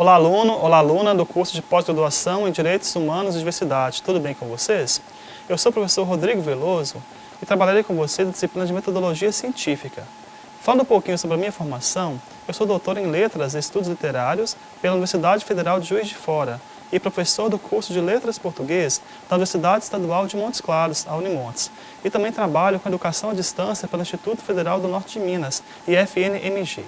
Olá, aluno, olá, aluna do curso de pós-graduação em Direitos Humanos e Diversidade. Tudo bem com vocês? Eu sou o professor Rodrigo Veloso e trabalharei com você na disciplina de Metodologia Científica. Falando um pouquinho sobre a minha formação, eu sou doutor em Letras e Estudos Literários pela Universidade Federal de Juiz de Fora e professor do curso de Letras Português da Universidade Estadual de Montes Claros, a Unimontes. E também trabalho com Educação à Distância pelo Instituto Federal do Norte de Minas, IFN-MG.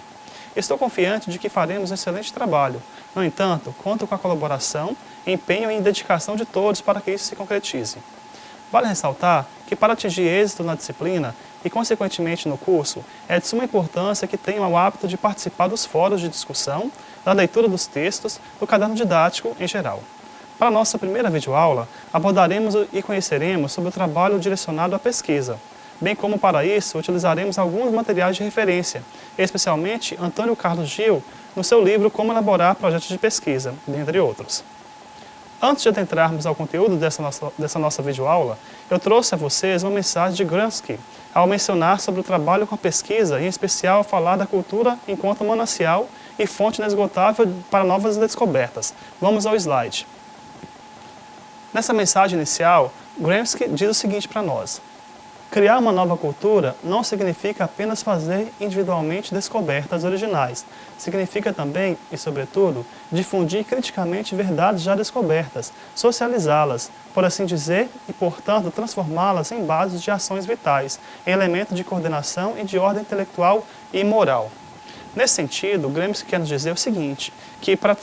Estou confiante de que faremos um excelente trabalho. No entanto, conto com a colaboração, empenho e dedicação de todos para que isso se concretize. Vale ressaltar que para atingir êxito na disciplina e, consequentemente, no curso, é de suma importância que tenham o hábito de participar dos fóruns de discussão, da leitura dos textos, do caderno didático em geral. Para a nossa primeira videoaula, abordaremos e conheceremos sobre o trabalho direcionado à pesquisa. Bem como para isso, utilizaremos alguns materiais de referência, especialmente Antônio Carlos Gil, no seu livro Como Elaborar Projetos de Pesquisa, dentre outros. Antes de adentrarmos ao conteúdo dessa nossa videoaula, eu trouxe a vocês uma mensagem de Gramsci, ao mencionar sobre o trabalho com a pesquisa, em especial ao falar da cultura enquanto manancial e fonte inesgotável para novas descobertas. Vamos ao slide. Nessa mensagem inicial, Gramsci diz o seguinte para nós: criar uma nova cultura não significa apenas fazer individualmente descobertas originais. Significa também, e sobretudo, difundir criticamente verdades já descobertas, socializá-las, por assim dizer, e, portanto, transformá-las em bases de ações vitais, em elementos de coordenação e de ordem intelectual e moral. Nesse sentido, Gramsci quer nos dizer o seguinte, que para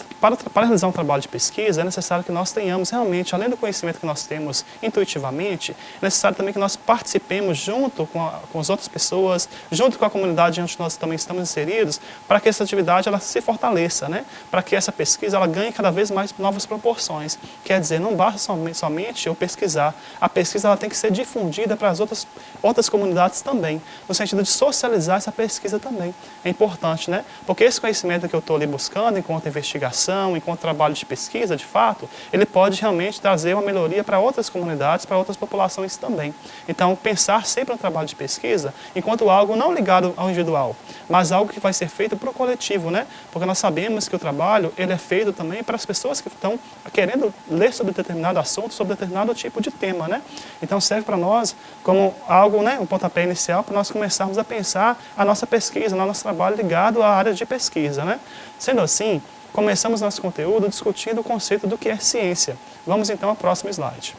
realizar um trabalho de pesquisa é necessário que nós tenhamos realmente, além do conhecimento que nós temos intuitivamente, é necessário também que nós participemos junto com as outras pessoas, junto com a comunidade onde nós também estamos inseridos, para que essa atividade ela se fortaleça, né? Para que essa pesquisa ela ganhe cada vez mais novas proporções. Quer dizer, não basta somente eu pesquisar, a pesquisa ela tem que ser difundida para as outras comunidades também, no sentido de socializar essa pesquisa também. É importante, né? Porque esse conhecimento que eu estou ali buscando, enquanto investigação, enquanto trabalho de pesquisa, de fato, ele pode realmente trazer uma melhoria para outras comunidades, para outras populações também. Então, pensar sempre no trabalho de pesquisa enquanto algo não ligado ao individual, mas algo que vai ser feito para o coletivo, né? Porque nós sabemos que o trabalho, ele é feito também para as pessoas que estão querendo ler sobre determinado assunto, sobre determinado tipo de tema, né? Então, serve para nós como algo, né? Um pontapé inicial para nós começarmos a pensar a nossa pesquisa, o nosso trabalho ligado à área de pesquisa, né? Sendo assim, começamos nosso conteúdo discutindo o conceito do que é ciência. Vamos então ao próximo slide.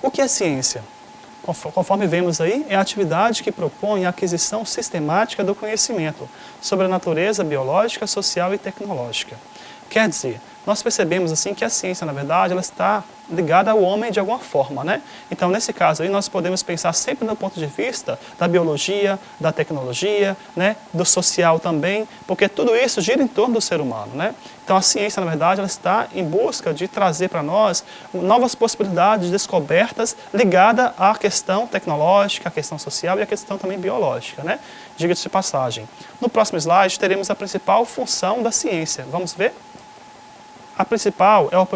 O que é ciência? Conforme vemos aí, é a atividade que propõe a aquisição sistemática do conhecimento sobre a natureza biológica, social e tecnológica. Quer dizer, nós percebemos assim que a ciência, na verdade, ela está ligada ao homem de alguma forma, né? Então, nesse caso aí, nós podemos pensar sempre do ponto de vista da biologia, da tecnologia, né? Do social também, porque tudo isso gira em torno do ser humano, né? Então, a ciência, na verdade, ela está em busca de trazer para nós novas possibilidades de descobertas ligadas à questão tecnológica, à questão social e à questão também biológica, né? Diga-se de passagem. No próximo slide, teremos a principal função da ciência. Vamos ver? A principal é o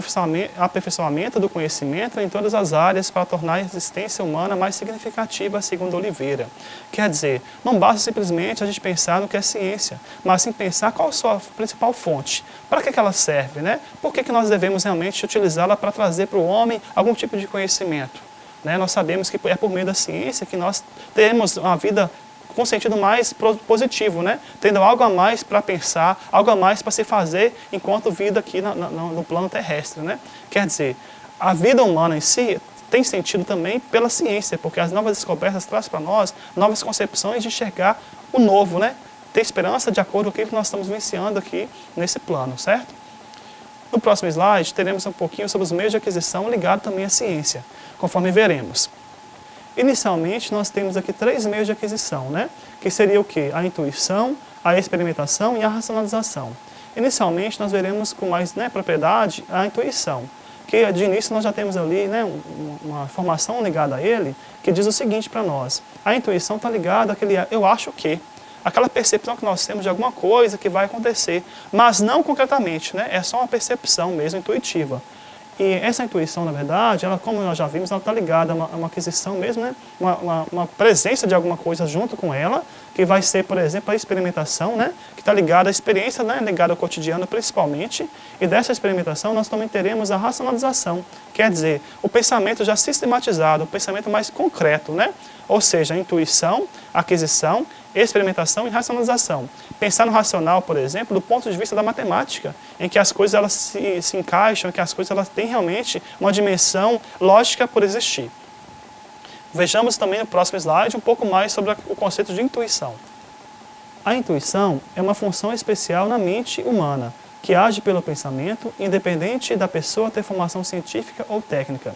aperfeiçoamento do conhecimento em todas as áreas para tornar a existência humana mais significativa, segundo Oliveira. Quer dizer, não basta simplesmente a gente pensar no que é ciência, mas sim pensar qual a sua principal fonte. Para que ela serve, né? Por que nós devemos realmente utilizá-la para trazer para o homem algum tipo de conhecimento? Né? Nós sabemos que é por meio da ciência que nós temos uma vida com sentido mais positivo, né? Tendo algo a mais para pensar, algo a mais para se fazer enquanto vida aqui no plano terrestre, né? Quer dizer, a vida humana em si tem sentido também pela ciência, porque as novas descobertas trazem para nós novas concepções de enxergar o novo, né? Ter esperança de acordo com o que nós estamos vivenciando aqui nesse plano, certo? No próximo slide, teremos um pouquinho sobre os meios de aquisição ligados também à ciência, conforme veremos. Inicialmente, nós temos aqui 3 meios de aquisição, né? Que seria o quê? A intuição, a experimentação e a racionalização. Inicialmente, nós veremos com mais propriedade a intuição, que de início nós já temos ali uma informação ligada a ele, que diz o seguinte para nós: a intuição está ligada àquele eu acho que, aquela percepção que nós temos de alguma coisa que vai acontecer, mas não concretamente, né? É só uma percepção mesmo intuitiva. E essa intuição, na verdade, ela, como nós já vimos, ela está ligada a uma aquisição mesmo, né? Uma presença de alguma coisa junto com ela, que vai ser, por exemplo, a experimentação, né? Que está ligada à experiência, né? Ligada ao cotidiano principalmente. E dessa experimentação nós também teremos a racionalização, quer dizer, o pensamento já sistematizado, o pensamento mais concreto, né? Ou seja, a intuição, aquisição, experimentação e racionalização. Pensar no racional, por exemplo, do ponto de vista da matemática, em que as coisas elas se encaixam, em que as coisas elas têm realmente uma dimensão lógica por existir. Vejamos também no próximo slide um pouco mais sobre o conceito de intuição. A intuição é uma função especial na mente humana, que age pelo pensamento, independente da pessoa ter formação científica ou técnica.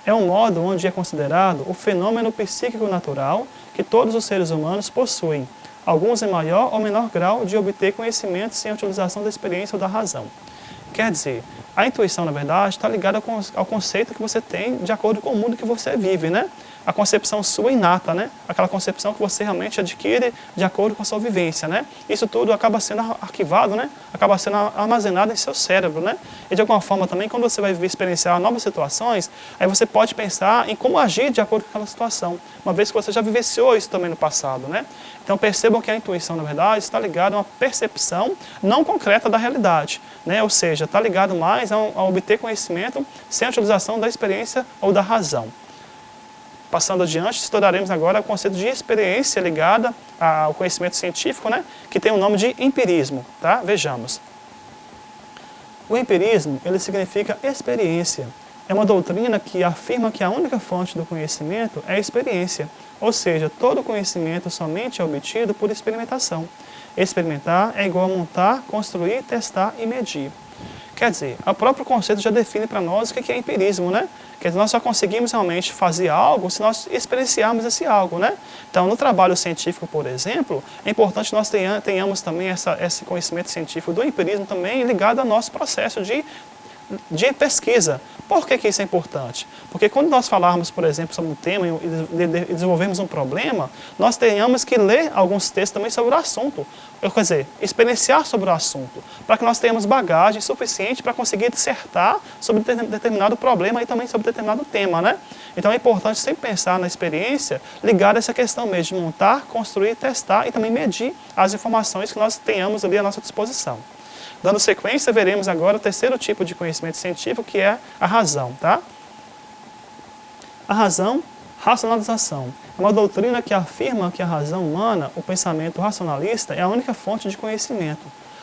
É um modo onde é considerado o fenômeno psíquico natural que todos os seres humanos possuem, alguns em maior ou menor grau de obter conhecimento sem a utilização da experiência ou da razão. Quer dizer, a intuição, na verdade, está ligada ao conceito que você tem de acordo com o mundo que você vive, né? A concepção sua inata, né? Aquela concepção que você realmente adquire de acordo com a sua vivência, né? Isso tudo acaba sendo arquivado, né? Acaba sendo armazenado em seu cérebro, né? E de alguma forma também, quando você vai experienciar novas situações, aí você pode pensar em como agir de acordo com aquela situação, uma vez que você já vivenciou isso também no passado, né? Então percebam que a intuição, na verdade, está ligada a uma percepção não concreta da realidade, né? Ou seja, está ligado mais a obter conhecimento sem a utilização da experiência ou da razão. Passando adiante, estudaremos agora o conceito de experiência ligada ao conhecimento científico, né? Que tem o nome de empirismo, tá? Vejamos. O empirismo, ele significa experiência. É uma doutrina que afirma que a única fonte do conhecimento é a experiência, ou seja, todo conhecimento somente é obtido por experimentação. Experimentar é igual a montar, construir, testar e medir. Quer dizer, o próprio conceito já define para nós o que é empirismo, né? Quer dizer, nós só conseguimos realmente fazer algo se nós experienciarmos esse algo, né? Então, no trabalho científico, por exemplo, é importante que nós tenhamos também esse conhecimento científico do empirismo também ligado ao nosso processo de pesquisa. Por que isso é importante? Porque quando nós falarmos, por exemplo, sobre um tema e desenvolvermos um problema, nós tenhamos que ler alguns textos também sobre o assunto. Quer dizer, experienciar sobre o assunto, para que nós tenhamos bagagem suficiente para conseguir dissertar sobre determinado problema e também sobre determinado tema, né? Então é importante sempre pensar na experiência ligada a essa questão mesmo de montar, construir, testar e também medir as informações que nós tenhamos ali à nossa disposição. Dando sequência, veremos agora o terceiro tipo de conhecimento científico, que é a razão, tá? A razão, racionalização. É uma doutrina que afirma que a razão humana, o pensamento racionalista, é a única fonte de conhecimento.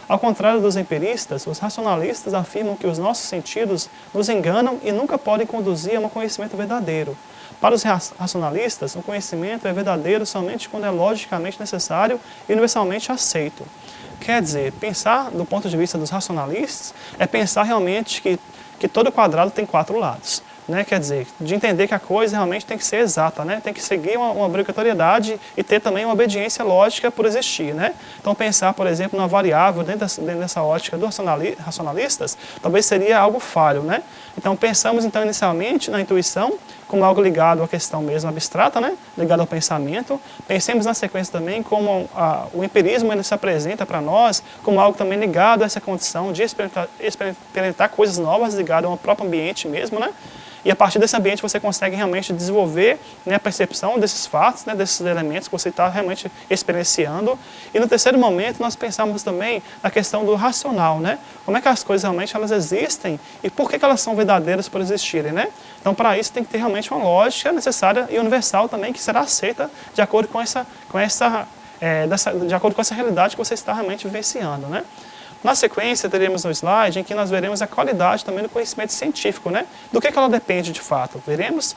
Ao contrário dos empiristas, os racionalistas afirmam que os nossos sentidos nos enganam e nunca podem conduzir a um conhecimento verdadeiro. Para os racionalistas, o conhecimento é verdadeiro somente quando é logicamente necessário e universalmente aceito. Quer dizer, pensar do ponto de vista dos racionalistas é pensar realmente que todo quadrado tem 4 lados. Né? Quer dizer, de entender que a coisa realmente tem que ser exata, né? Tem que seguir uma obrigatoriedade e ter também uma obediência lógica por existir. Né? Então pensar, por exemplo, numa variável dentro dessa ótica dos racionalistas, talvez seria algo falho. Né? Então pensamos então inicialmente na intuição como algo ligado à questão mesmo abstrata, né? Ligado ao pensamento. Pensemos na sequência também como o empirismo ele se apresenta para nós como algo também ligado a essa condição de experimentar coisas novas, ligado ao próprio ambiente mesmo, né? E a partir desse ambiente você consegue realmente desenvolver, né, a percepção desses fatos, né, desses elementos que você está realmente experienciando. E no terceiro momento nós pensamos também na questão do racional, né? Como é que as coisas realmente elas existem e por que elas são verdadeiras por existirem, né? Então para isso tem que ter realmente uma lógica necessária e universal também que será aceita de acordo com essa realidade que você está realmente vivenciando, né? Na sequência, teremos um slide em que nós veremos a qualidade também do conhecimento científico, né? Do que ela depende de fato, veremos?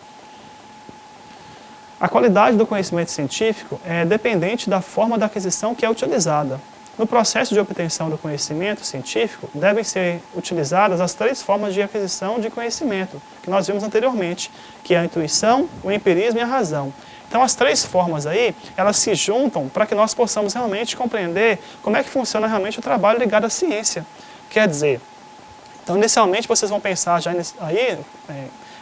A qualidade do conhecimento científico é dependente da forma da aquisição que é utilizada. No processo de obtenção do conhecimento científico, devem ser utilizadas as 3 formas de aquisição de conhecimento, que nós vimos anteriormente, que é a intuição, o empirismo e a razão. Então, as 3 formas aí, elas se juntam para que nós possamos realmente compreender como é que funciona realmente o trabalho ligado à ciência. Quer dizer, então, inicialmente, vocês vão pensar já aí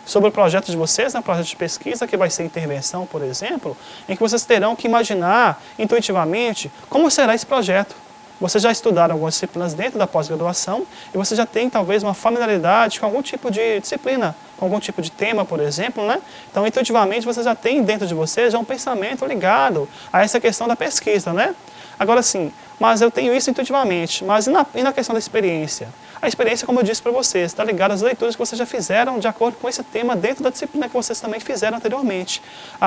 sobre o projeto de vocês, né, projeto de pesquisa, que vai ser intervenção, por exemplo, em que vocês terão que imaginar intuitivamente como será esse projeto. você já estudaram algumas disciplinas dentro da pós-graduação e você já tem talvez uma familiaridade com algum tipo de disciplina, com algum tipo de tema, por exemplo, né? Então, intuitivamente, você já tem dentro de você já um pensamento ligado a essa questão da pesquisa, né? Agora sim, mas eu tenho isso intuitivamente, mas e na questão da experiência? A experiência, como eu disse para vocês, está ligada às leituras que vocês já fizeram de acordo com esse tema dentro da disciplina que vocês também fizeram anteriormente.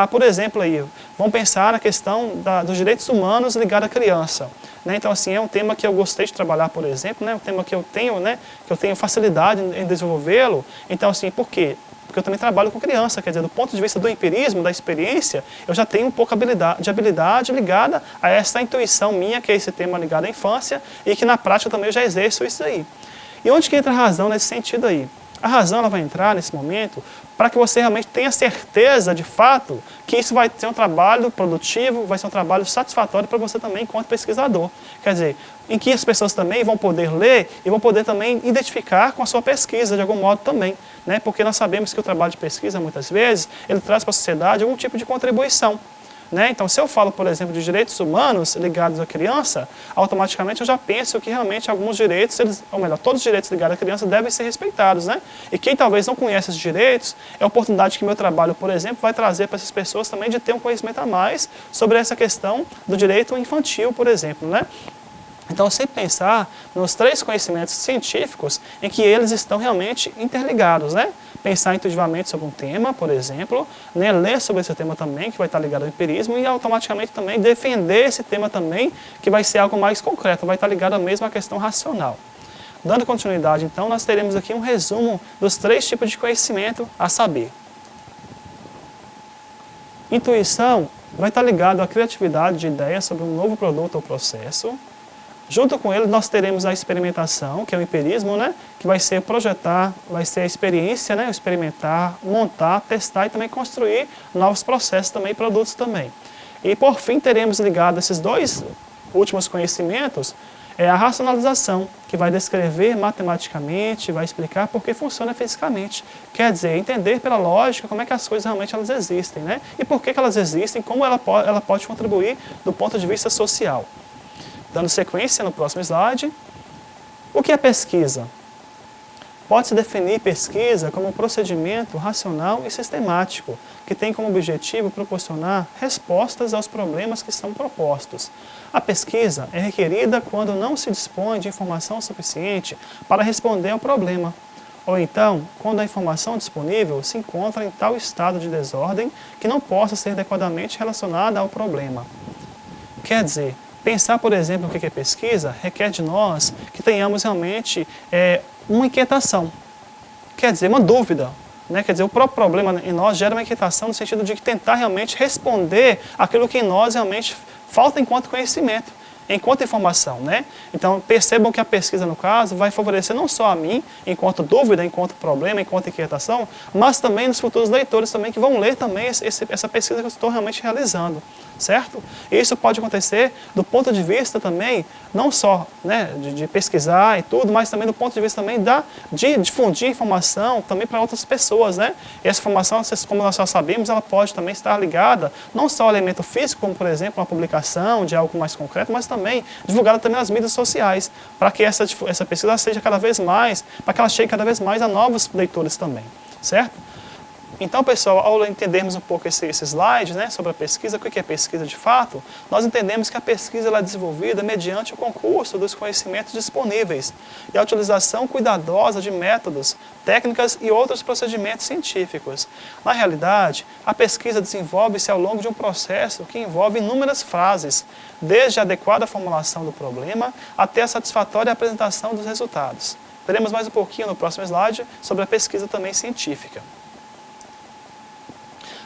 Por exemplo, aí, vamos pensar na questão dos direitos humanos ligado à criança. Né? Então, assim, é um tema que eu gostei de trabalhar, por exemplo, né? Um tema que eu tenho, né? Que eu tenho facilidade em desenvolvê-lo. Então, assim, por quê? Porque eu também trabalho com criança, quer dizer, do ponto de vista do empirismo, da experiência, eu já tenho um pouco de habilidade ligada a essa intuição minha, que é esse tema ligado à infância, e que na prática também eu já exerço isso aí. E onde que entra a razão nesse sentido aí? A razão ela vai entrar nesse momento para que você realmente tenha certeza, de fato, que isso vai ser um trabalho produtivo, vai ser um trabalho satisfatório para você também enquanto pesquisador. Quer dizer, em que as pessoas também vão poder ler e vão poder também identificar com a sua pesquisa, de algum modo também. Né? Porque nós sabemos que o trabalho de pesquisa, muitas vezes, ele traz para a sociedade algum tipo de contribuição. Né? Então, se eu falo, por exemplo, de direitos humanos ligados à criança, automaticamente eu já penso que realmente alguns direitos, ou melhor, todos os direitos ligados à criança devem ser respeitados. Né? E quem talvez não conhece esses direitos, é a oportunidade que meu trabalho, por exemplo, vai trazer para essas pessoas também de ter um conhecimento a mais sobre essa questão do direito infantil, por exemplo. Né? Então, sempre pensar nos 3 conhecimentos científicos em que eles estão realmente interligados, né? Pensar intuitivamente sobre um tema, por exemplo, né? Ler sobre esse tema também, que vai estar ligado ao empirismo, e automaticamente também defender esse tema também, que vai ser algo mais concreto, vai estar ligado à mesma questão racional. Dando continuidade, então, nós teremos aqui um resumo dos 3 tipos de conhecimento a saber. Intuição vai estar ligado à criatividade de ideias sobre um novo produto ou processo. Junto com ele, nós teremos a experimentação, que é o empirismo, né? Que vai ser projetar, vai ser a experiência, né? Experimentar, montar, testar e também construir novos processos também, produtos também. E, por fim, teremos ligado esses 2 últimos conhecimentos, a racionalização, que vai descrever matematicamente, vai explicar por que funciona fisicamente. Quer dizer, entender pela lógica como é que as coisas realmente elas existem, né? E por que elas existem, como ela pode contribuir do ponto de vista social. Dando sequência no próximo slide, o que é pesquisa? Pode-se definir pesquisa como um procedimento racional e sistemático, que tem como objetivo proporcionar respostas aos problemas que são propostos. A pesquisa é requerida quando não se dispõe de informação suficiente para responder ao problema, ou então, quando a informação disponível se encontra em tal estado de desordem que não possa ser adequadamente relacionada ao problema. Quer dizer, pensar, por exemplo, o que é pesquisa requer de nós que tenhamos realmente uma inquietação. Quer dizer, uma dúvida. Né? Quer dizer, o próprio problema em nós gera uma inquietação no sentido de tentar realmente responder aquilo que em nós realmente falta enquanto conhecimento, enquanto informação. Né? Então, percebam que a pesquisa, no caso, vai favorecer não só a mim, enquanto dúvida, enquanto problema, enquanto inquietação, mas também nos futuros leitores também que vão ler também essa pesquisa que eu estou realmente realizando. Certo? E isso pode acontecer do ponto de vista também, não só né, de pesquisar e tudo, mas também do ponto de vista também de difundir informação também para outras pessoas. Né? E essa informação, como nós já sabemos, ela pode também estar ligada não só ao elemento físico, como por exemplo uma publicação de algo mais concreto, mas também divulgada também nas mídias sociais, para que essa pesquisa seja cada vez mais, para que ela chegue cada vez mais a novos leitores também. Certo? Então, pessoal, ao entendermos um pouco esse slide né, sobre a pesquisa, o que é pesquisa de fato, nós entendemos que a pesquisa ela é desenvolvida mediante o concurso dos conhecimentos disponíveis e a utilização cuidadosa de métodos, técnicas e outros procedimentos científicos. Na realidade, a pesquisa desenvolve-se ao longo de um processo que envolve inúmeras fases, desde a adequada formulação do problema até a satisfatória apresentação dos resultados. Veremos mais um pouquinho no próximo slide sobre a pesquisa também científica.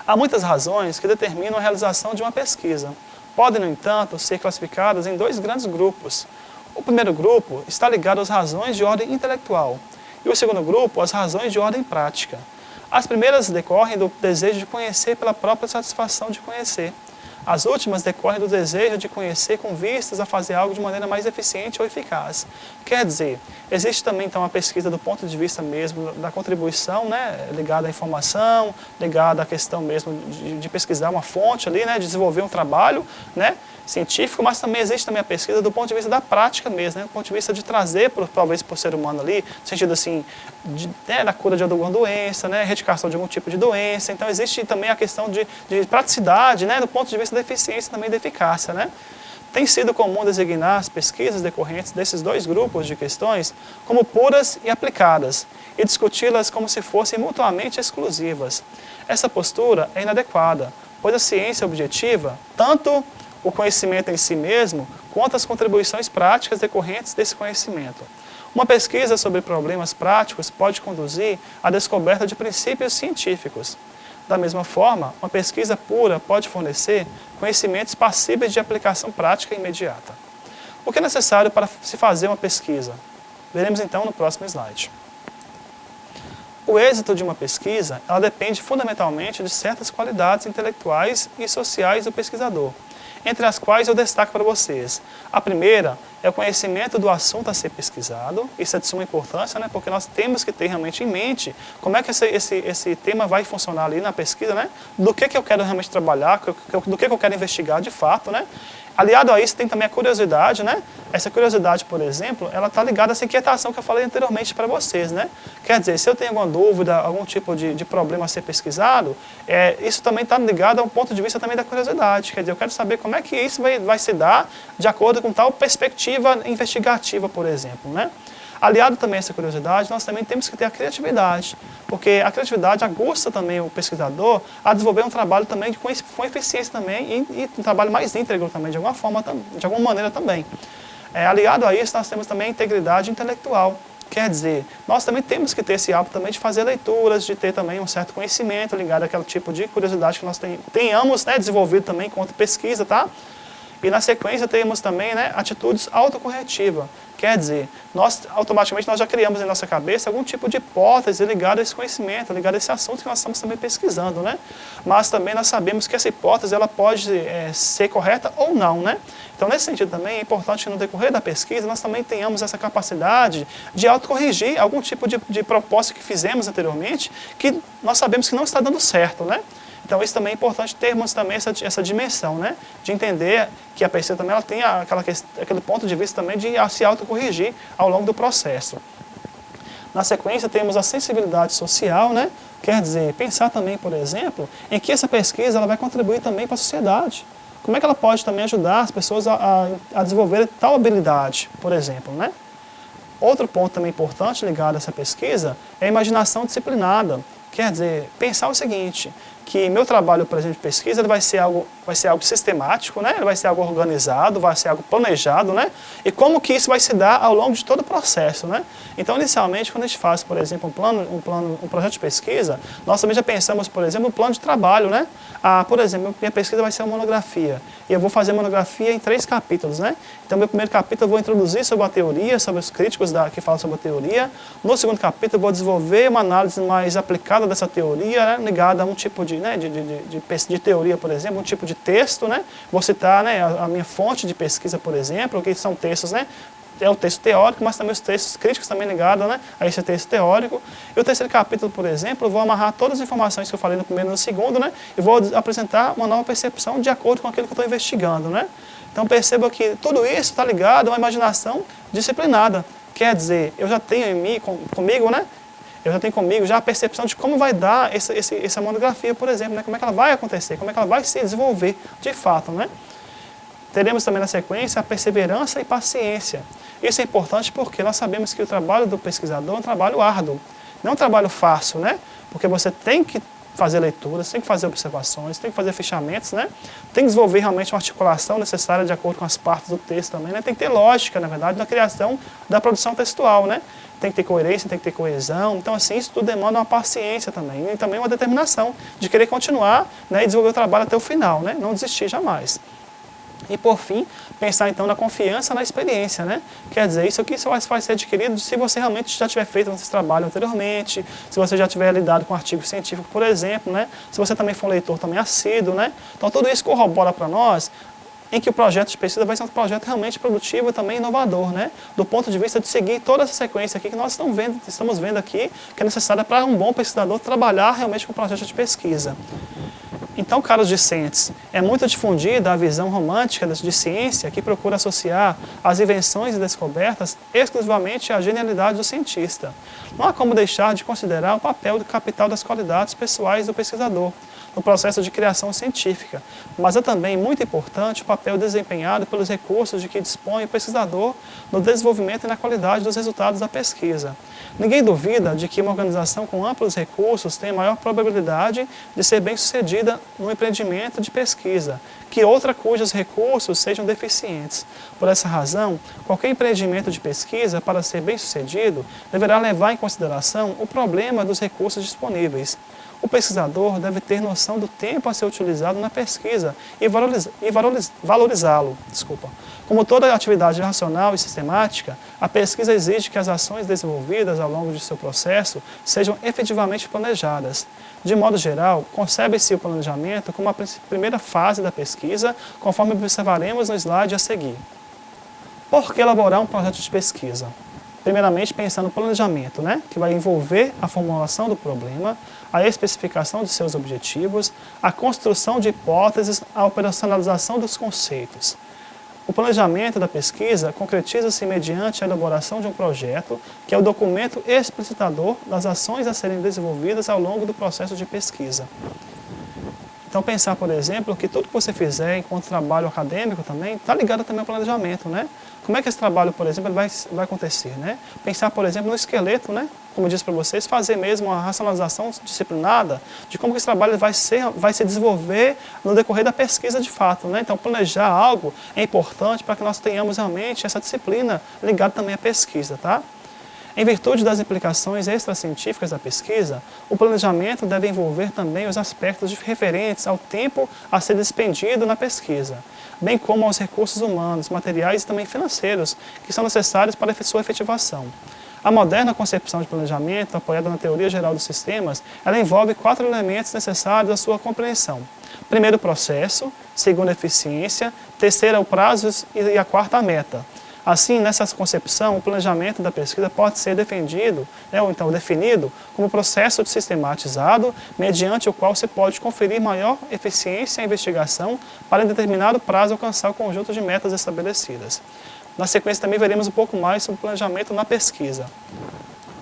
Há muitas razões que determinam a realização de uma pesquisa. Podem, no entanto, ser classificadas em 2 grandes grupos. O primeiro grupo está ligado às razões de ordem intelectual e o segundo grupo às razões de ordem prática. As primeiras decorrem do desejo de conhecer pela própria satisfação de conhecer. As últimas decorrem do desejo de conhecer com vistas a fazer algo de maneira mais eficiente ou eficaz. Quer dizer, existe também então a pesquisa do ponto de vista mesmo da contribuição, né, ligada à informação, ligada à questão mesmo de pesquisar uma fonte ali, né, de desenvolver um trabalho, né, científico, mas também existe também a pesquisa do ponto de vista da prática mesmo, né? Do ponto de vista de trazer, talvez, para o ser humano ali, no sentido assim, da cura de alguma doença, né? Erradicação de algum tipo de doença. Então, existe também a questão de praticidade, né? Do ponto de vista da eficiência também da eficácia, né? Tem sido comum designar as pesquisas decorrentes desses dois grupos de questões como puras e aplicadas, e discuti-las como se fossem mutuamente exclusivas. Essa postura é inadequada, pois a ciência objetiva tanto o conhecimento em si mesmo, quanto as contribuições práticas decorrentes desse conhecimento. Uma pesquisa sobre problemas práticos pode conduzir à descoberta de princípios científicos. Da mesma forma, uma pesquisa pura pode fornecer conhecimentos passíveis de aplicação prática imediata. O que é necessário para se fazer uma pesquisa? Veremos então no próximo slide. O êxito de uma pesquisa, ela depende fundamentalmente de certas qualidades intelectuais e sociais do pesquisador, entre as quais eu destaco para vocês. A primeira é o conhecimento do assunto a ser pesquisado. Isso é de suma importância, né? Porque nós temos que ter realmente em mente como é que esse tema vai funcionar ali na pesquisa, né? Do que eu quero realmente trabalhar, do que eu quero investigar de fato, né? Aliado a isso, tem também a curiosidade, né? Essa curiosidade, por exemplo, ela está ligada a essa inquietação que eu falei anteriormente para vocês, né? Quer dizer, se eu tenho alguma dúvida, algum tipo de problema a ser pesquisado, isso também está ligado a um ponto de vista também da curiosidade. Quer dizer, eu quero saber como é que isso vai se dar de acordo com tal perspectiva investigativa, por exemplo, né? Aliado também a essa curiosidade, nós também temos que ter a criatividade, porque a criatividade aguça também o pesquisador a desenvolver um trabalho também com eficiência também e um trabalho mais íntegro também, de alguma forma, de alguma maneira também. Aliado a isso, nós temos também a integridade intelectual. Quer dizer, nós também temos que ter esse hábito também de fazer leituras, de ter também um certo conhecimento ligado àquele tipo de curiosidade que nós tenhamos, né, desenvolvido também enquanto pesquisa, tá? E na sequência temos também, né, atitudes autocorretivas. Quer dizer, automaticamente nós já criamos em nossa cabeça algum tipo de hipótese ligada a esse conhecimento, ligada a esse assunto que nós estamos também pesquisando, né? Mas também nós sabemos que essa hipótese ela pode ser correta ou não, né? Então, nesse sentido também, é importante que no decorrer da pesquisa nós também tenhamos essa capacidade de autocorrigir algum tipo de proposta que fizemos anteriormente, que nós sabemos que não está dando certo, né? Então, isso também é importante termos também essa dimensão, né? De entender que a pesquisa também ela tem aquele ponto de vista também de se autocorrigir ao longo do processo. Na sequência, temos a sensibilidade social, né? Quer dizer, pensar também, por exemplo, em que essa pesquisa ela vai contribuir também para a sociedade. Como é que ela pode também ajudar as pessoas a desenvolver tal habilidade, por exemplo, né? Outro ponto também importante ligado a essa pesquisa é a imaginação disciplinada. Quer dizer, pensar o seguinte, que meu trabalho, por exemplo, de pesquisa, ele vai ser algo sistemático, né? Ele vai ser algo organizado, vai ser algo planejado, né? E como que isso vai se dar ao longo de todo o processo, né? Então, inicialmente, quando a gente faz, por exemplo, um projeto de pesquisa, nós também já pensamos, por exemplo, no plano de trabalho, né? Por exemplo, minha pesquisa vai ser uma monografia, e eu vou fazer a monografia em 3 capítulos, né? Então, meu primeiro capítulo eu vou introduzir sobre a teoria, sobre os críticos que falam sobre a teoria. No segundo capítulo eu vou desenvolver uma análise mais aplicada dessa teoria, né? Ligada a um tipo de teoria, por exemplo, um tipo de texto, né? Vou citar, né, a minha fonte de pesquisa, por exemplo, que são textos, né? É o texto teórico, mas também os textos críticos também ligados, né, a esse texto teórico. E o terceiro capítulo, por exemplo, eu vou amarrar todas as informações que eu falei no primeiro e no segundo, né? E vou apresentar uma nova percepção de acordo com aquilo que eu estou investigando, né? Então perceba que tudo isso está ligado a uma imaginação disciplinada. Quer dizer, eu já tenho em mim, comigo, né? Eu já tenho comigo já a percepção de como vai dar essa monografia, por exemplo, né? Como é que ela vai acontecer, como é que ela vai se desenvolver de fato, né? Teremos também na sequência a perseverança e paciência. Isso é importante porque nós sabemos que o trabalho do pesquisador é um trabalho árduo, não é um trabalho fácil, né? Porque você tem que fazer leituras, tem que fazer observações, tem que fazer fechamentos, né? Tem que desenvolver realmente uma articulação necessária de acordo com as partes do texto também, né? Tem que ter lógica, na verdade, na criação da produção textual, né? Tem que ter coerência, tem que ter coesão. Então, assim, isso tudo demanda uma paciência também e também uma determinação de querer continuar, né, e desenvolver o trabalho até o final, né? Não desistir jamais. E, por fim, pensar, então, na confiança na experiência, né? Quer dizer, isso aqui só vai ser adquirido se você realmente já tiver feito esse trabalho anteriormente, se você já tiver lidado com artigo científico, por exemplo, né? Se você também for um leitor também assíduo, né? Então, tudo isso corrobora para nós em que o projeto de pesquisa vai ser um projeto realmente produtivo e também inovador, né? Do ponto de vista de seguir toda essa sequência aqui que nós estamos vendo aqui, que é necessária para um bom pesquisador trabalhar realmente com o projeto de pesquisa. Então, caros discentes, é muito difundida a visão romântica de ciência que procura associar as invenções e descobertas exclusivamente à genialidade do cientista. Não há como deixar de considerar o papel capital das qualidades pessoais do pesquisador no processo de criação científica, mas é também muito importante o papel desempenhado pelos recursos de que dispõe o pesquisador no desenvolvimento e na qualidade dos resultados da pesquisa. Ninguém duvida de que uma organização com amplos recursos tem a maior probabilidade de ser bem-sucedida no empreendimento de pesquisa, que outra cujos recursos sejam deficientes. Por essa razão, qualquer empreendimento de pesquisa, para ser bem-sucedido, deverá levar em consideração o problema dos recursos disponíveis. O pesquisador deve ter noção do tempo a ser utilizado na pesquisa e valorizá-lo. Como toda atividade racional e sistemática, a pesquisa exige que as ações desenvolvidas ao longo de seu processo sejam efetivamente planejadas. De modo geral, concebe-se o planejamento como a primeira fase da pesquisa, conforme observaremos no slide a seguir. Por que elaborar um projeto de pesquisa? Primeiramente, pensando no planejamento, que vai envolver a formulação do problema, a especificação de seus objetivos, a construção de hipóteses, a operacionalização dos conceitos. O planejamento da pesquisa concretiza-se mediante a elaboração de um projeto, que é o documento explicitador das ações a serem desenvolvidas ao longo do processo de pesquisa. Então, pensar, por exemplo, que tudo que você fizer enquanto trabalho acadêmico também está ligado também ao planejamento, Como é que esse trabalho, por exemplo, vai acontecer, Pensar, por exemplo, no esqueleto, Como eu disse para vocês, fazer mesmo uma racionalização disciplinada de como que esse trabalho vai se desenvolver no decorrer da pesquisa de fato, Então, planejar algo é importante para que nós tenhamos realmente essa disciplina ligada também à pesquisa, Em virtude das implicações extracientíficas da pesquisa, o planejamento deve envolver também os aspectos referentes ao tempo a ser despendido na pesquisa, bem como aos recursos humanos, materiais e também financeiros que são necessários para sua efetivação. A moderna concepção de planejamento, apoiada na teoria geral dos sistemas, ela envolve 4 elementos necessários à sua compreensão. Primeiro, o processo. Segundo, a eficiência. Terceiro, o prazo. E a quarta, a meta. Assim, nessa concepção, o planejamento da pesquisa pode ser defendido, ou então definido, como processo sistematizado, mediante o qual se pode conferir maior eficiência à investigação para em determinado prazo alcançar o conjunto de metas estabelecidas. Na sequência também veremos um pouco mais sobre o planejamento na pesquisa.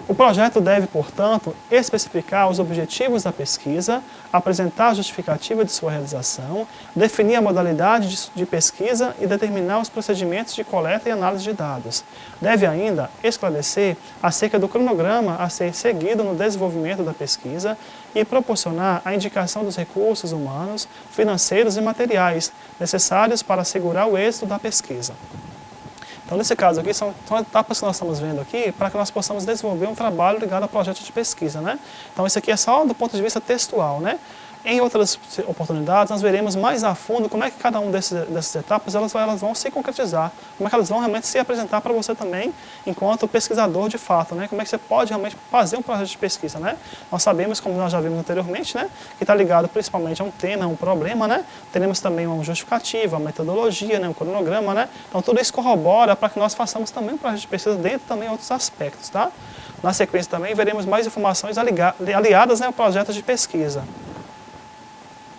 O projeto deve, portanto, especificar os objetivos da pesquisa, apresentar a justificativa de sua realização, definir a modalidade de pesquisa e determinar os procedimentos de coleta e análise de dados. Deve ainda esclarecer acerca do cronograma a ser seguido no desenvolvimento da pesquisa e proporcionar a indicação dos recursos humanos, financeiros e materiais necessários para assegurar o êxito da pesquisa. Então, nesse caso aqui, são etapas que nós estamos vendo aqui para que nós possamos desenvolver um trabalho ligado a projeto de pesquisa, Então, isso aqui é só do ponto de vista textual, Em outras oportunidades, nós veremos mais a fundo como é que cada uma dessas etapas elas vão se concretizar, como é que elas vão realmente se apresentar para você também, enquanto pesquisador de fato, Como é que você pode realmente fazer um projeto de pesquisa, Nós sabemos, como nós já vimos anteriormente, que está ligado principalmente a um tema, a um problema, Teremos também uma justificativa, uma metodologia, um cronograma, Então, tudo isso corrobora para que nós façamos também um projeto de pesquisa dentro também de outros aspectos, Na sequência também veremos mais informações aliadas ao projeto de pesquisa.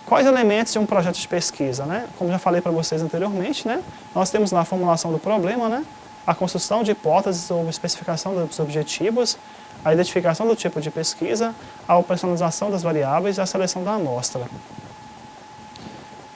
Quais elementos de um projeto de pesquisa? Como já falei para vocês anteriormente, nós temos lá a formulação do problema, a construção de hipóteses ou especificação dos objetivos, a identificação do tipo de pesquisa, a operacionalização das variáveis e a seleção da amostra.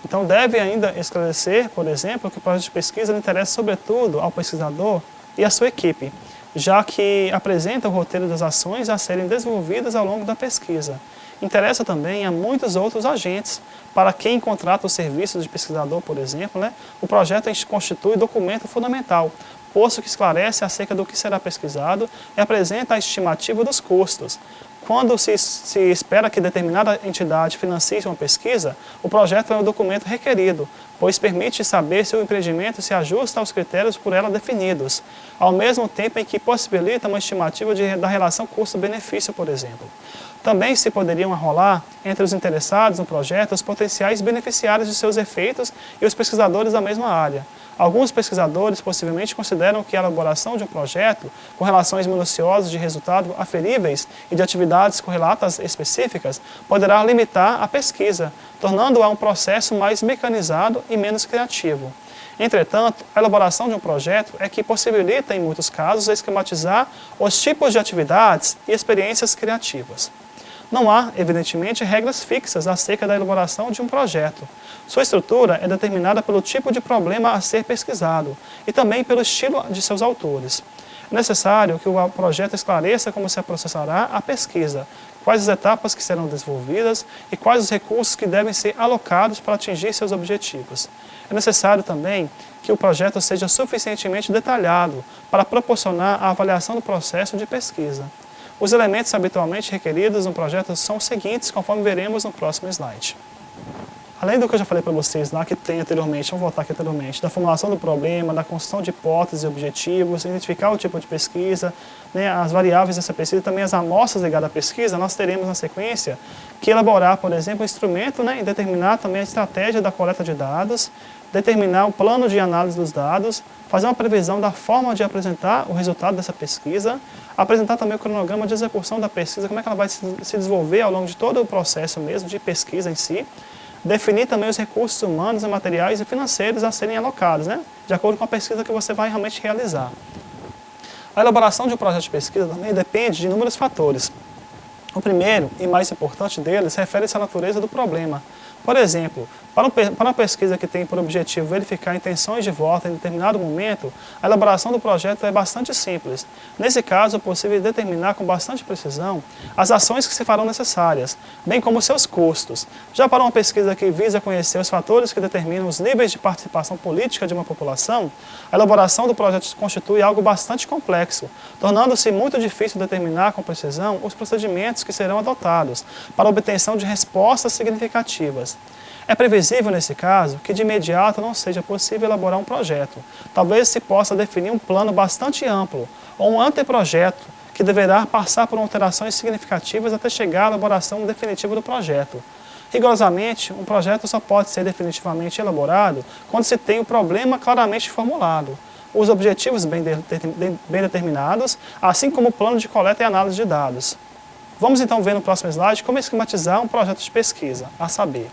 Então, deve ainda esclarecer, por exemplo, que o projeto de pesquisa interessa sobretudo ao pesquisador e à sua equipe, já que apresenta o roteiro das ações a serem desenvolvidas ao longo da pesquisa. Interessa também a muitos outros agentes. Para quem contrata o serviço de pesquisador, por exemplo, o projeto constitui documento fundamental, posto que esclarece acerca do que será pesquisado e apresenta a estimativa dos custos. Quando se espera que determinada entidade financie uma pesquisa, o projeto é o documento requerido, pois permite saber se o empreendimento se ajusta aos critérios por ela definidos, ao mesmo tempo em que possibilita uma estimativa da relação custo-benefício, por exemplo. Também se poderiam arrolar entre os interessados no projeto os potenciais beneficiários de seus efeitos e os pesquisadores da mesma área. Alguns pesquisadores possivelmente consideram que a elaboração de um projeto com relações minuciosas de resultado aferíveis e de atividades correlatas específicas poderá limitar a pesquisa, tornando-a um processo mais mecanizado e menos criativo. Entretanto, a elaboração de um projeto é que possibilita, em muitos casos, esquematizar os tipos de atividades e experiências criativas. Não há, evidentemente, regras fixas acerca da elaboração de um projeto. Sua estrutura é determinada pelo tipo de problema a ser pesquisado e também pelo estilo de seus autores. É necessário que o projeto esclareça como se processará a pesquisa, quais as etapas que serão desenvolvidas e quais os recursos que devem ser alocados para atingir seus objetivos. É necessário também que o projeto seja suficientemente detalhado para proporcionar a avaliação do processo de pesquisa. Os elementos habitualmente requeridos no projeto são os seguintes, conforme veremos no próximo slide. Além do que eu já falei para vocês lá que tem anteriormente, vamos voltar aqui anteriormente, da formulação do problema, da construção de hipóteses e objetivos, identificar o tipo de pesquisa, né, as variáveis dessa pesquisa, também as amostras ligadas à pesquisa, nós teremos na sequência que elaborar, por exemplo, o instrumento, né, e determinar também a estratégia da coleta de dados, determinar o plano de análise dos dados, fazer uma previsão da forma de apresentar o resultado dessa pesquisa, apresentar também o cronograma de execução da pesquisa, como é que ela vai se desenvolver ao longo de todo o processo mesmo de pesquisa em si, definir também os recursos humanos, materiais e financeiros a serem alocados, né, de acordo com a pesquisa que você vai realmente realizar. A elaboração de um projeto de pesquisa também depende de inúmeros fatores. O primeiro e mais importante deles refere-se à natureza do problema. Por exemplo, para uma pesquisa que tem por objetivo verificar intenções de voto em determinado momento, a elaboração do projeto é bastante simples. Nesse caso, é possível determinar com bastante precisão as ações que se farão necessárias, bem como seus custos. Já para uma pesquisa que visa conhecer os fatores que determinam os níveis de participação política de uma população, a elaboração do projeto constitui algo bastante complexo, tornando-se muito difícil determinar com precisão os procedimentos que serão adotados para a obtenção de respostas significativas. É previsível, nesse caso, que de imediato não seja possível elaborar um projeto. Talvez se possa definir um plano bastante amplo, ou um anteprojeto, que deverá passar por alterações significativas até chegar à elaboração definitiva do projeto. Rigorosamente, um projeto só pode ser definitivamente elaborado quando se tem o problema claramente formulado, os objetivos bem determinados, assim como o plano de coleta e análise de dados. Vamos então ver no próximo slide como esquematizar um projeto de pesquisa, a saber,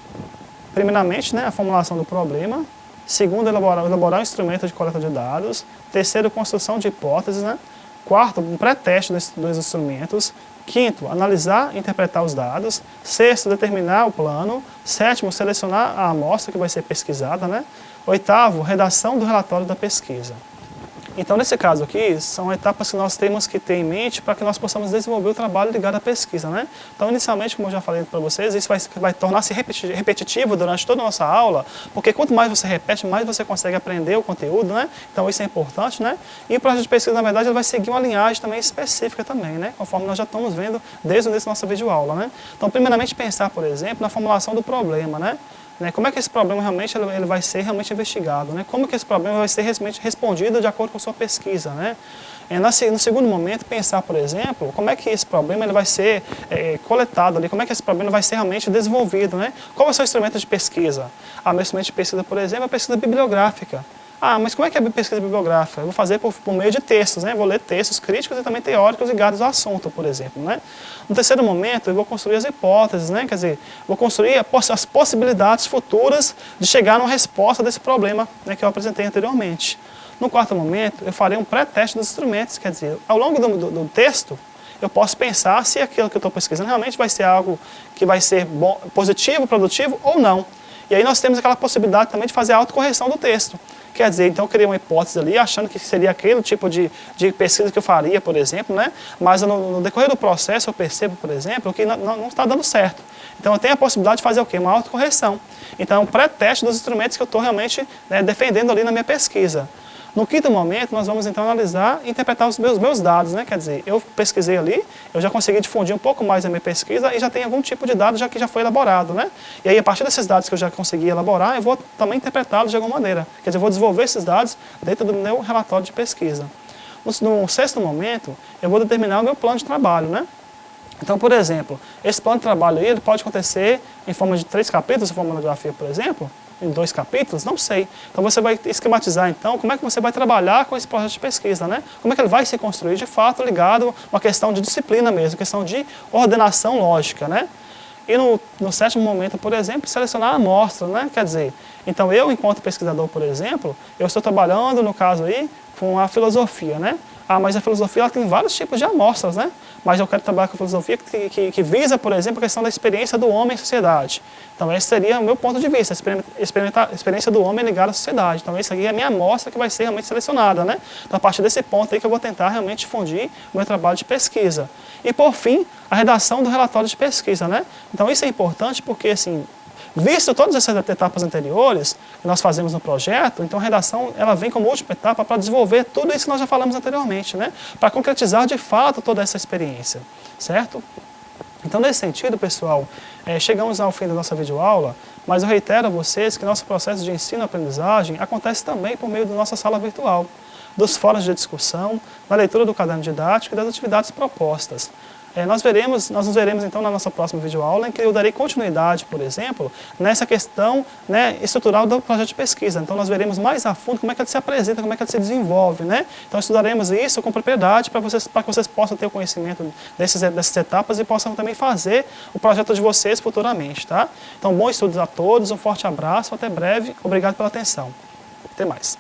primeiramente, né, a formulação do problema, segundo, elaborar um instrumento de coleta de dados, terceiro, construção de hipóteses, né, quarto, um pré-teste dos instrumentos, quinto, analisar e interpretar os dados, sexto, determinar o plano, sétimo, selecionar a amostra que vai ser pesquisada, né, oitavo, redação do relatório da pesquisa. Então, nesse caso aqui, são etapas que nós temos que ter em mente para que nós possamos desenvolver o trabalho ligado à pesquisa, né? Então, inicialmente, como eu já falei para vocês, isso vai tornar-se repetitivo durante toda a nossa aula, porque quanto mais você repete, mais você consegue aprender o conteúdo, né? Então, isso é importante, né? E o projeto de pesquisa, na verdade, ele vai seguir uma linhagem também específica também, né? Conforme nós já estamos vendo desde o início da nossa videoaula, né? Então, primeiramente, pensar, por exemplo, na formulação do problema, né? Como é que esse problema realmente ele vai ser realmente investigado? Né? Como que esse problema vai ser realmente respondido de acordo com a sua pesquisa? Né? No segundo momento, pensar, por exemplo, como é que esse problema ele vai ser coletado, ali, como é que esse problema vai ser realmente desenvolvido? Né? Qual é o seu instrumento de pesquisa? Meu instrumento de pesquisa, por exemplo, é a pesquisa bibliográfica. Mas como é que é a pesquisa bibliográfica? Eu vou fazer por meio de textos, né? Vou ler textos críticos e também teóricos ligados ao assunto, por exemplo, né? No terceiro momento, eu vou construir as hipóteses, né? Quer dizer, vou construir as possibilidades futuras de chegar numa resposta desse problema, né, que eu apresentei anteriormente. No quarto momento, eu farei um pré-teste dos instrumentos, quer dizer, ao longo do texto, eu posso pensar se aquilo que eu estou pesquisando realmente vai ser algo que vai ser bom, positivo, produtivo ou não. E aí nós temos aquela possibilidade também de fazer a autocorreção do texto. Quer dizer, então eu criei uma hipótese ali, achando que seria aquele tipo de pesquisa que eu faria, por exemplo, né? Mas no decorrer do processo eu percebo, por exemplo, que não está dando certo. Então eu tenho a possibilidade de fazer o quê? Uma autocorreção. Então é um pré-teste dos instrumentos que eu estou realmente, né, defendendo ali na minha pesquisa. No quinto momento, nós vamos então analisar e interpretar os meus dados, né? Quer dizer, eu pesquisei ali, eu já consegui difundir um pouco mais a minha pesquisa e já tem algum tipo de dado que já foi elaborado, né? E aí, a partir desses dados que eu já consegui elaborar, eu vou também interpretá-los de alguma maneira. Quer dizer, eu vou desenvolver esses dados dentro do meu relatório de pesquisa. No sexto momento, eu vou determinar o meu plano de trabalho, né? Então, por exemplo, esse plano de trabalho aí, ele pode acontecer em forma de 3 capítulos, se for uma monografia, por exemplo, em 2 capítulos? Não sei. Então você vai esquematizar, então, como é que você vai trabalhar com esse projeto de pesquisa, né? Como é que ele vai se construir, de fato, ligado a uma questão de disciplina mesmo, questão de ordenação lógica, né? E no 7º momento, por exemplo, selecionar a amostra, né? Quer dizer, então eu, enquanto pesquisador, por exemplo, eu estou trabalhando, no caso aí, com a filosofia, né? Ah, mas a filosofia ela tem vários tipos de amostras, né? Mas eu quero trabalhar com a filosofia que visa, por exemplo, a questão da experiência do homem em sociedade. Então esse seria o meu ponto de vista, a experiência do homem ligada à sociedade. Então essa aqui é a minha amostra que vai ser realmente selecionada, né? Então a partir desse ponto aí que eu vou tentar realmente difundir o meu trabalho de pesquisa. E por fim, a redação do relatório de pesquisa, né? Então isso é importante porque, assim, visto todas essas etapas anteriores que nós fazemos no projeto, então a redação ela vem como última etapa para desenvolver tudo isso que nós já falamos anteriormente, né? Para concretizar de fato toda essa experiência, certo? Então, nesse sentido, pessoal, chegamos ao fim da nossa videoaula, mas eu reitero a vocês que nosso processo de ensino-aprendizagem acontece também por meio da nossa sala virtual, dos fóruns de discussão, da leitura do caderno didático e das atividades propostas. Nós nos veremos então na nossa próxima videoaula, em que eu darei continuidade, por exemplo, nessa questão, né, estrutural do projeto de pesquisa. Então nós veremos mais a fundo como é que ele se apresenta, como é que ele se desenvolve, né? Então estudaremos isso com propriedade para que vocês possam ter o conhecimento dessas etapas e possam também fazer o projeto de vocês futuramente, tá? Então bom estudo a todos, um forte abraço, até breve, obrigado pela atenção. Até mais.